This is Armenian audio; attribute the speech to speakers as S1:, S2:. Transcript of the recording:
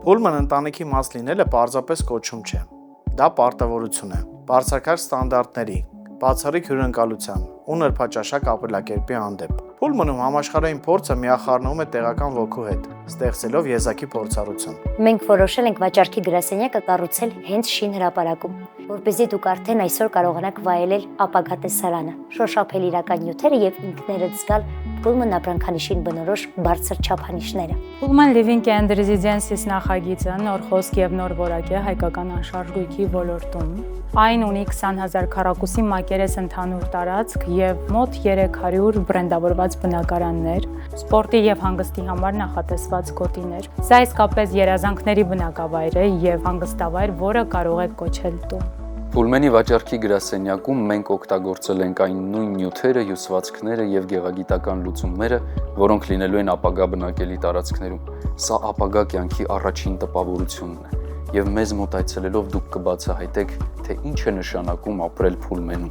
S1: Pullman ընտանիքի մաս լինելը պարզապես կոչում չէ։ Դա պարտավորություն է, բարձրակարգ ստանդարտների, բացառիկ հյուրընկալության ու նրբաճաշակ ապրելակերպի հանդեպ։ Pullman-ում համաշխարհային փորձը միախառնվում է տեղական ոգու հետ, ստեղծելով եզակի փորձառություն։
S2: Մենք որոշել ենք վաճառքի գրասենյակը կառուցել հենց Շին հրապարակում, որպեսզի դուք արդեն այսօր կարողանաք վայելել ապագա տեսարանը, շոշափել իրական նյութերը եւ ինքներդ զգալ Pullman ապրանքանիշին բնորոշ բարձր չափանիշները։
S3: Pullman Living and Residences նախագիծը նոր խոսք եւ նոր որակ է հայկական անշարժ գույքի ոլորտում։ Այն ունի 20,000 քառակուսի մակերես ընդհանուր տարածք եւ մոտ 300 բրենդավորված բնակարաններ, սպորտի եւ հանգստի համար նախատեսված գոտիներ։ Սա իսկապես երազանքների բնակավայր է եւ հանգստավայր, որը կարող է կոչել տուն։
S4: Pullman-ի վաճառքի գրասենյակում մենք օգտագործել ենք այն նույն նյութերը, հյուսվածքները եւ գեղագիտական լուծումները, որոնք լինելու են ապագա բնակելի տարածքներում։ Սա ապագա կյանքի առաջին տպավորությունն է եւ մեզ մոտ այցելելով դուք կբացահայտեք, թե ինչ է նշանակում ապրել Pullman-ում։